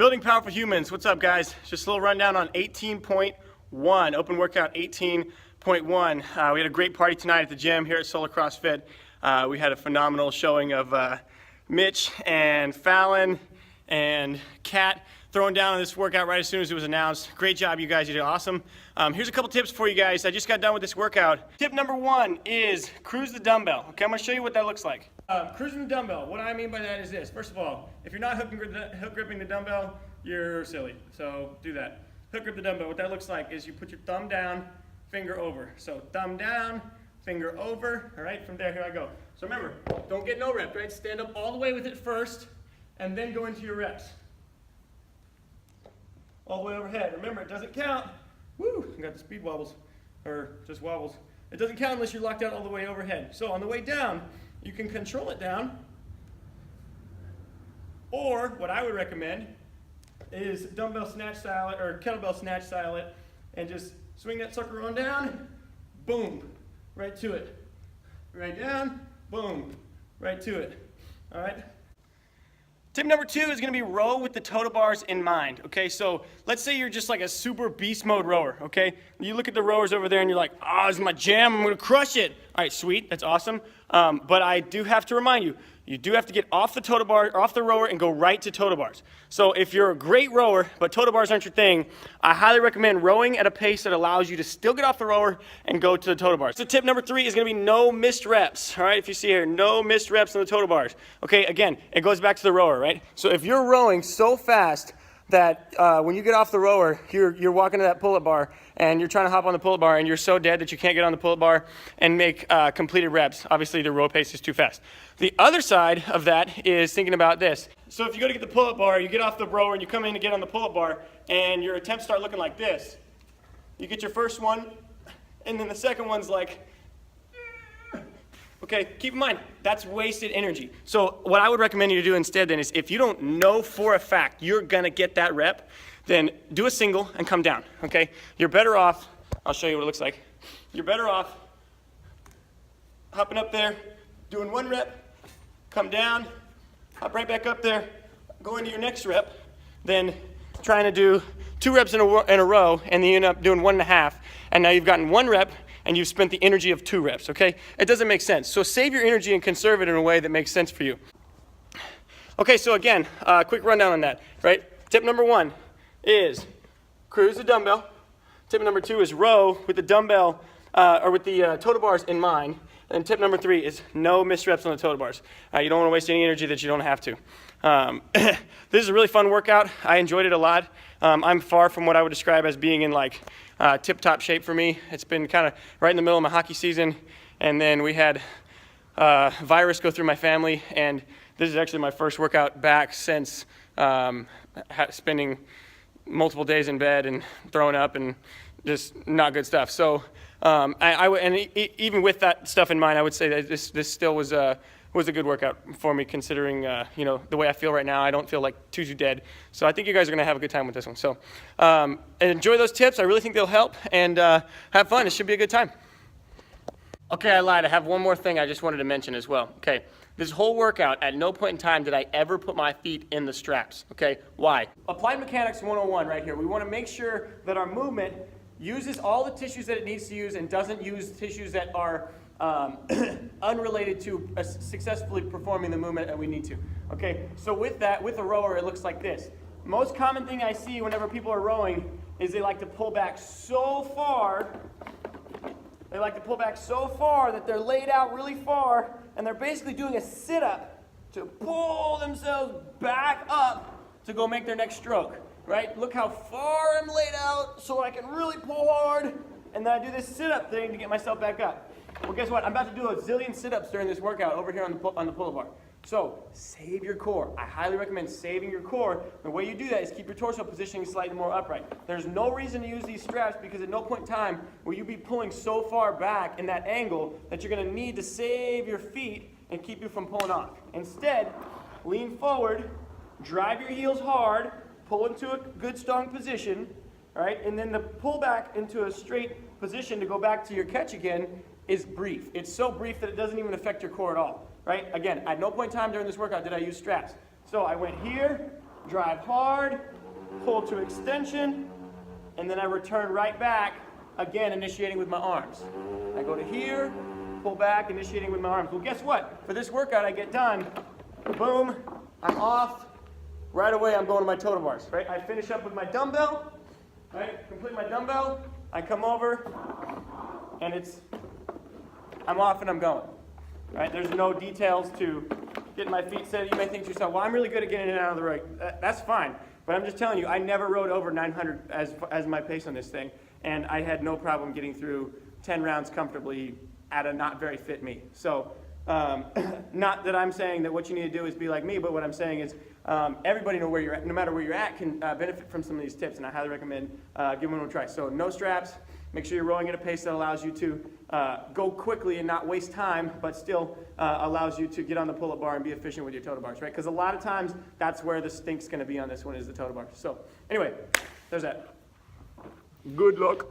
Building Powerful Humans. What's up, guys? Just a little rundown on 18.1, open workout 18.1. We had a great party tonight at the gym here at Solar Crossfit. We had a phenomenal showing of Mitch and Fallon and Kat throwing down on this workout right as soon as it was announced. Great job, you guys. You did awesome. Here's a couple tips for you guys. I just got done with this workout. Tip number one is cruise the dumbbell. Okay, I'm going to show you what that looks like. Cruising the dumbbell, what I mean by that is this. First of all, if you're not hook gripping the dumbbell, you're silly. So do that. Hook grip the dumbbell. What that looks like is you put your thumb down, finger over. So thumb down, finger over. All right, from there, here I go. So remember, don't get no rep, right? Stand up all the way with it first, and then go into your reps. All the way overhead. Remember, it doesn't count. Woo, I got the speed wobbles, or just wobbles. It doesn't count unless you're locked out all the way overhead. So on the way down, you can control it down, or what I would recommend is dumbbell snatch style it, or kettlebell snatch style it, and just swing that sucker on down, boom, right to it. Right down, boom, right to it. All right? Tip number two is going to be row with the total bars in mind, okay? So let's say you're just like a super beast mode rower, okay? You look at the rowers over there and you're like, oh, this is my jam, I'm going to crush it. All right, sweet, that's awesome. But I do have to remind you, you do have to get off the total bar, off the rower, and go right to total bars. So if you're a great rower, but total bars aren't your thing, I highly recommend rowing at a pace that allows you to still get off the rower and go to the total bars. So tip number three is going to be no missed reps. All right, if you see here, no missed reps on the total bars. Okay, again, it goes back to the rower, right? So if you're rowing so fast that when you get off the rower, you're walking to that pull-up bar and you're trying to hop on the pull-up bar and you're so dead that you can't get on the pull-up bar and make completed reps. Obviously, the row pace is too fast. The other side of that is thinking about this. So if you go to get the pull-up bar, you get off the rower and you come in to get on the pull-up bar and your attempts start looking like this. You get your first one and then the second one's like, okay, keep in mind, that's wasted energy. So what I would recommend you to do instead then is if you don't know for a fact you're gonna get that rep, then do a single and come down, okay? You're better off, I'll show you what it looks like. You're better off hopping up there, doing one rep, come down, hop right back up there, go into your next rep, then trying to do 2 reps in a row, and then you end up doing 1.5, and now you've gotten 1 rep, and you've spent the energy of 2 reps, okay? It doesn't make sense. So save your energy and conserve it in a way that makes sense for you. Okay, so again, quick rundown on that, right? Tip number one is cruise the dumbbell. Tip number two is row with the dumbbell, or with the total bars in mind. And tip number three is no missed reps on the total bars. You don't want to waste any energy that you don't have to. This is a really fun workout. I enjoyed it a lot. I'm far from what I would describe as being in like tip-top shape for me. It's been kind of right in the middle of my hockey season, and then we had virus go through my family, and this is actually my first workout back since spending multiple days in bed and throwing up and just not good stuff. So even with that stuff in mind, I would say that this still was a good workout for me, considering the way I feel right now. I don't feel like too dead. So I think you guys are going to have a good time with this one. So enjoy those tips. I really think they'll help, and have fun. It should be a good time. Okay, I lied. I have one more thing I just wanted to mention as well. Okay, this whole workout, at no point in time did I ever put my feet in the straps. Okay, why? Applied Mechanics 101 right here. We want to make sure that our movement uses all the tissues that it needs to use and doesn't use tissues that are unrelated to successfully performing the movement that we need to. Okay, so with that, with a rower, it looks like this. Most common thing I see whenever people are rowing is they like to pull back so far. They like to pull back so far that they're laid out really far, and they're basically doing a sit-up to pull themselves back up to go make their next stroke. Right? Look how far I'm laid out so I can really pull hard, and then I do this sit-up thing to get myself back up. Well, guess what? I'm about to do a zillion sit-ups during this workout over here on the pull-up bar. So save your core. I highly recommend saving your core. The way you do that is keep your torso positioning slightly more upright. There's no reason to use these straps because at no point in time will you be pulling so far back in that angle that you're going to need to save your feet and keep you from pulling off. Instead, lean forward, drive your heels hard, pull into a good strong position, all right? And then the pull back into a straight position to go back to your catch again is brief. It's so brief that it doesn't even affect your core at all, right? Again, at no point in time during this workout did I use straps. So I went here, drive hard, pull to extension, and then I return right back, again initiating with my arms. I go to here, pull back, initiating with my arms. Well, guess what? For this workout, I get done, boom, I'm off. Right away, I'm going to my total bars, right? I finish up with my dumbbell, right? Complete my dumbbell, I come over, and I'm off and I'm going, right? There's no details to getting my feet set. You may think to yourself, well, I'm really good at getting in and out of the rig. That's fine, but I'm just telling you, I never rode over 900 as my pace on this thing, and I had no problem getting through 10 rounds comfortably at a not very fit me. So, not that I'm saying that what you need to do is be like me, but what I'm saying is everybody know where you're at, no matter where you're at, can benefit from some of these tips, and I highly recommend giving them a try. So no straps, make sure you're rowing at a pace that allows you to go quickly and not waste time, but still allows you to get on the pull-up bar and be efficient with your total bars, right? Because a lot of times that's where the stink's gonna be on this one, is the total bar. So anyway, there's that. Good luck.